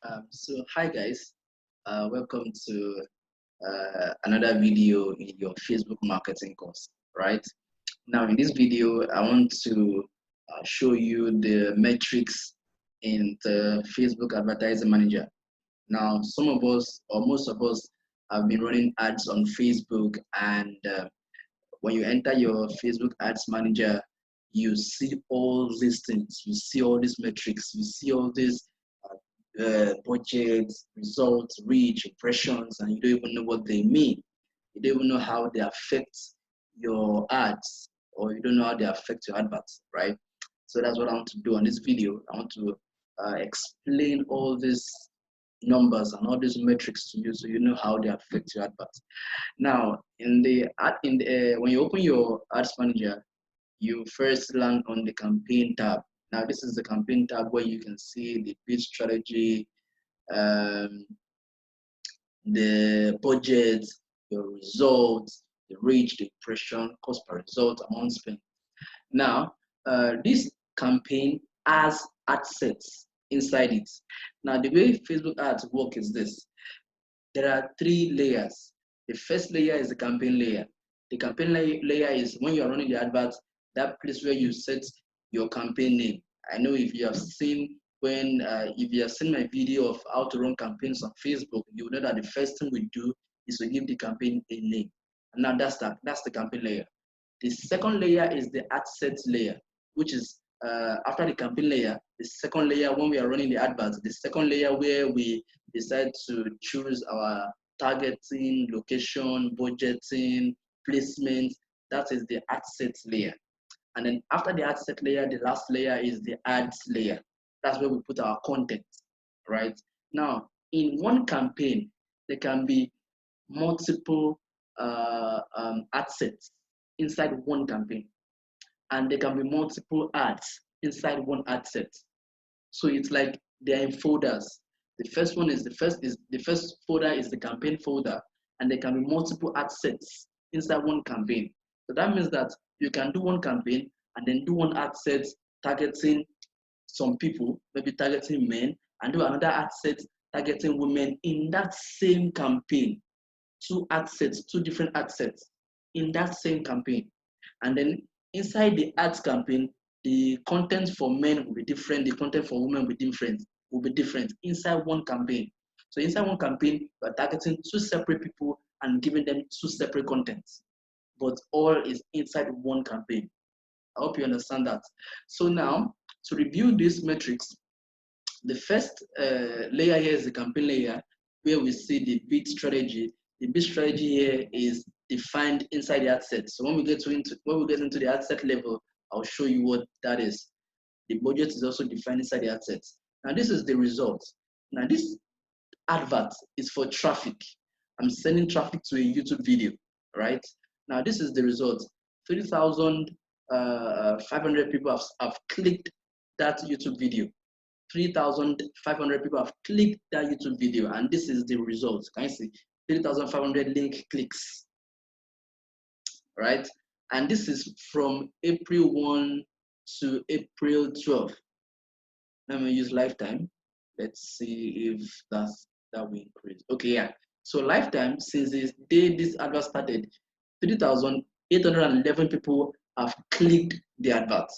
Hi guys, welcome to another video in your Facebook marketing course, right? Now in this video, I want to show you the metrics in the Facebook Advertising Manager. Now, some of us or most of us have been running ads on Facebook, and when you enter your Facebook Ads Manager, you see all these things, you see all these metrics, you see all these budgets, results, reach, impressions, and you don't even know what they mean. You don't even know how they affect your ads, or you don't know how they affect your adverts, right? So that's what I want to do on this video. I want to explain all these numbers and all these metrics to you, so you know how they affect your adverts. Now, when you open your ads manager, you first land on the campaign tab. Now, this is the campaign tab where you can see the bid strategy, um, the budget, your results, the reach, the impression, cost per result, amount spent. Now, this campaign has ad sets inside it. Now, the way Facebook ads work is this. There are three layers. The first layer is the campaign layer. The campaign layer is when you are running the advert, that place where you set your campaign name. I know if you have seen if you have seen my video of how to run campaigns on Facebook, you know that the first thing we do is to give the campaign a name. And now that's the campaign layer. The second layer is the ad set layer, which is after the campaign layer. The second layer, when we are running the adverts, the second layer where we decide to choose our targeting, location, budgeting, placement. That is the ad set layer. And then after the ad set layer, the last layer is the ads layer. That's where we put our content, right? Now, in one campaign, there can be multiple ad sets inside one campaign, and there can be multiple ads inside one ad set. So it's like they're in folders. The first folder is the campaign folder, and there can be multiple ad sets inside one campaign. So that means that you can do one campaign and then do one ad set targeting some people, maybe targeting men, and do another ad set targeting women in that same campaign. Two ad sets, two different ad sets in that same campaign. And then inside the ads campaign, the content for men will be different, the content for women will be different inside one campaign. So inside one campaign, we're targeting two separate people and giving them two separate contents, but all is inside one campaign. I hope you understand that. So now, to review these metrics, the first layer here is the campaign layer, where we see the bid strategy. The bid strategy here is defined inside the ad set. So when we get into the ad set level, I'll show you what that is. The budget is also defined inside the ad set. Now this is the result. Now this advert is for traffic. I'm sending traffic to a YouTube video, right? Now this is the result. 3,500 people have clicked that YouTube video. 3,500 people have clicked that YouTube video, and this is the result. Can you see? 3,500 link clicks, right? And this is from April 1 to April 12. Let me use lifetime. Let's see if that will increase. Okay, yeah. So lifetime, since the day this advert started, 3,811 people have clicked the advert,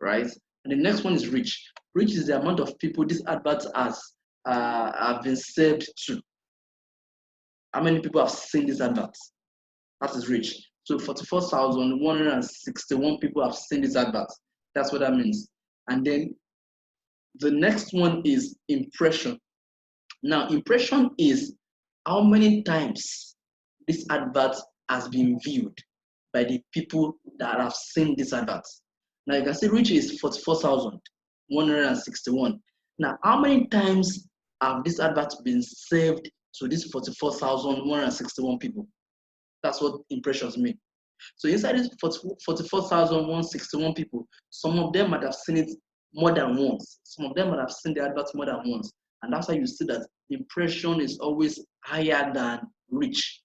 right? And the next one is reach. Reach is the amount of people this advert has have been served to. How many people have seen this advert? That is reach. So 44,161 people have seen this advert. That's what that means. And then the next one is impression. Now, impression is how many times this advert has been viewed by the people that have seen this advert. Now you can see reach is 44,161. Now, how many times have this advert been saved to these 44,161 people? That's what impressions mean. So inside these 44,161 people, some of them might have seen it more than once. Some of them might have seen the advert more than once. And that's why you see that impression is always higher than reach,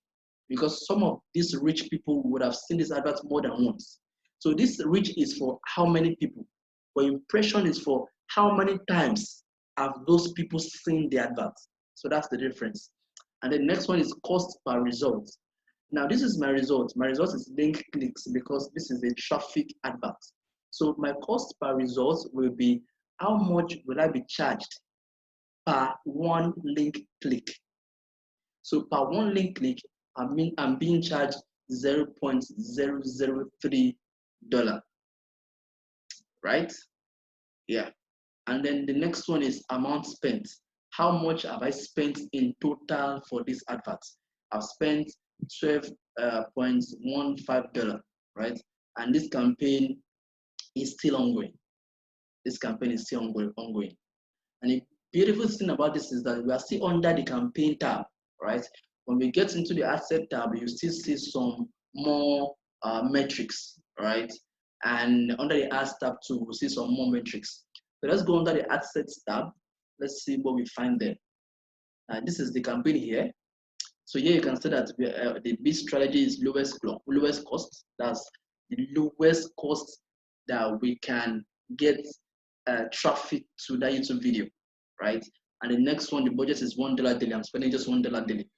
because some of these rich people would have seen this advert more than once. So this reach is for how many people, but impression is for how many times have those people seen the advert? So that's the difference. And the next one is cost per result. Now this is my result. My result is link clicks because this is a traffic advert. So my cost per result will be how much will I be charged per one link click. So per one link click, I'm being charged $0.003, right? Yeah. And then the next one is amount spent. How much have I spent in total for this advert? I've spent $12.15, right? And this campaign is still ongoing. This campaign is still ongoing. And the beautiful thing about this is that we are still under the campaign tab, right? When we get into the asset tab, you still see some more metrics, right? And under the ads tab too, we'll see some more metrics. So let's go under the assets tab. Let's see what we find there. This is the campaign here. So here you can see that the bid strategy is lowest cost. That's the lowest cost that we can get traffic to that YouTube video, right? And the next one, the budget is $1 daily. I'm spending just $1 daily,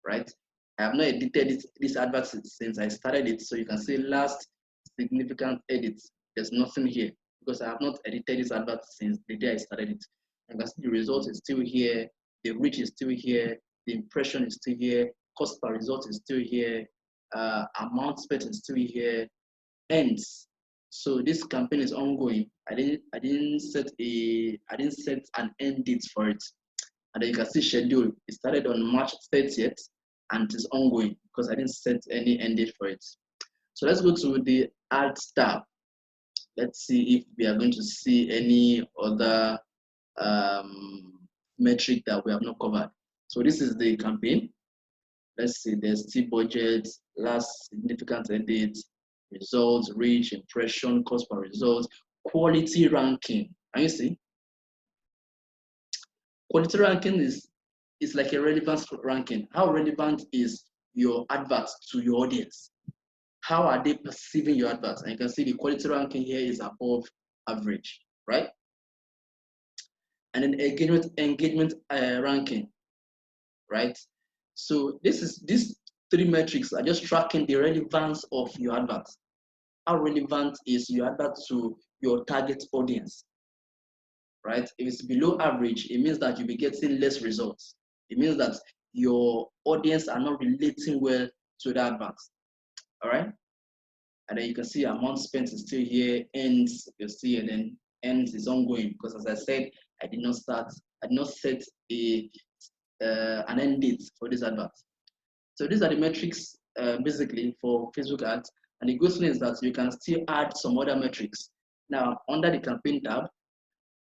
right? I have not edited this advert since I started it, so you can see last significant edits. There's nothing here because I have not edited this advert since the day I started it. You can see the result is still here, the reach is still here, the impression is still here, cost per result is still here, amount spent is still here, ends. So this campaign is ongoing. I didn't set an end date for it. And then you can see schedule. It started on March 30th and it is ongoing because I didn't set any end date for it. So let's go to the ads tab. Let's see if we are going to see any other metric that we have not covered. So this is the campaign. Let's see, there's still budget, last significant edit, results, reach, impression, cost per result, quality ranking. Can you see? Quality ranking is like a relevance ranking. How relevant is your advert to your audience? How are they perceiving your adverts? And you can see the quality ranking here is above average, right? And then engagement ranking, right? So these three metrics are just tracking the relevance of your advert. How relevant is your advert to your target audience, right? If it's below average, it means that you'll be getting less results. It means that your audience are not relating well to the advert, all right? And then you can see amount spent is still here, ends, you see, and then ends is ongoing because as I said, I did not set an end date for this advert. So these are the metrics basically for Facebook ads. And the good thing is that you can still add some other metrics. Now, under the campaign tab,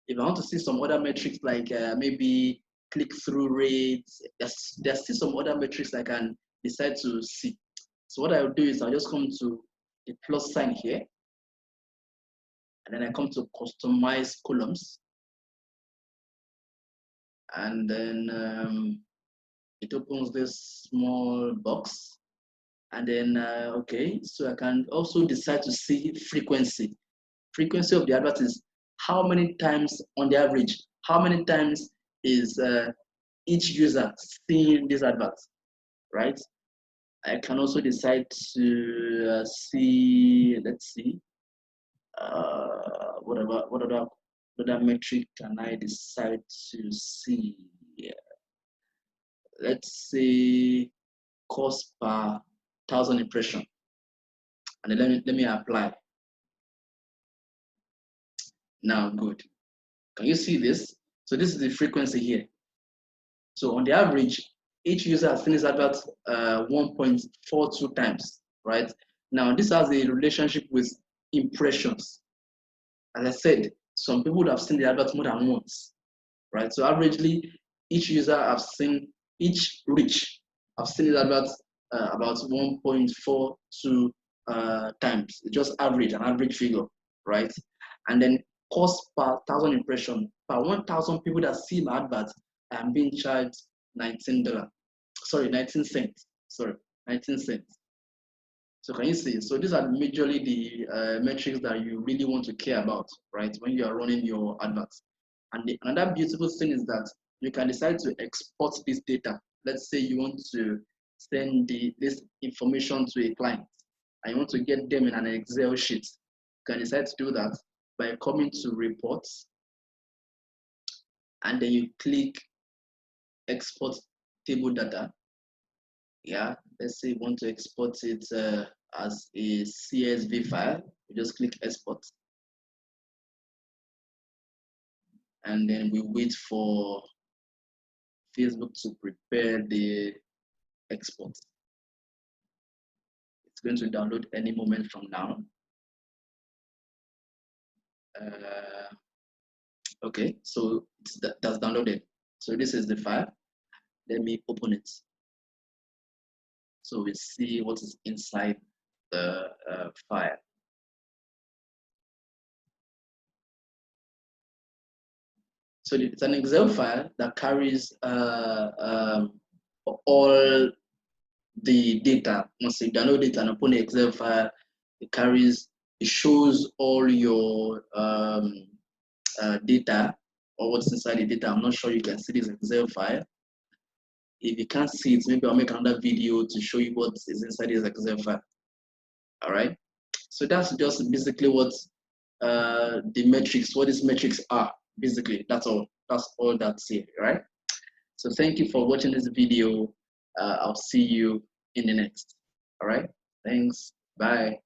if I want to see some other metrics like maybe click-through rates, there's still some other metrics I can decide to see. So what I'll do is I'll just come to the plus sign here, and then I come to customize columns, and then it opens this small box, and then okay, so I can also decide to see frequency of the advert is how many times on the average, how many times is each user seeing this advert, right? I can also decide to see, let's see, what other metric can I decide to see? Yeah. Let's say cost per 1,000 impression, and then let me apply. Now, good. Can you see this? So this is the frequency here. So on the average, each user has seen this advert 1.42 times, right? Now this has a relationship with impressions. As I said, some people would have seen the advert more than once, right? So averagely, each user have seen, each reach, I've seen this advert about 1.42 times. It's just average, an average figure, right? And then cost per 1,000 impression, per 1,000 people that see my advert, I'm being charged $19. Sorry, 19 cents. Sorry, 19 cents. So can you see? So these are majorly the metrics that you really want to care about, right? When you are running your adverts. And another beautiful thing is that you can decide to export this data. Let's say you want to send this information to a client and you want to get them in an Excel sheet. You can decide to do that by coming to reports, and then you click export table data. Yeah, let's say you want to export it as a CSV file. You just click export, and then we wait for Facebook to prepare the export. It's going to download any moment from now. Okay, so that's downloaded. So this is the file. Let me open it. So we see what is inside the file. So it's an Excel file that carries all the data. Once you download it and open the Excel file, it shows all your data, or what's inside the data. I'm not sure you can see this Excel file. If you can't see it, maybe I'll make another video to show you what is inside this Excel file. All right. So that's just basically what what these metrics are. Basically, that's all. That's all that's here, right? So thank you for watching this video. I'll see you in the next. All right. Thanks. Bye.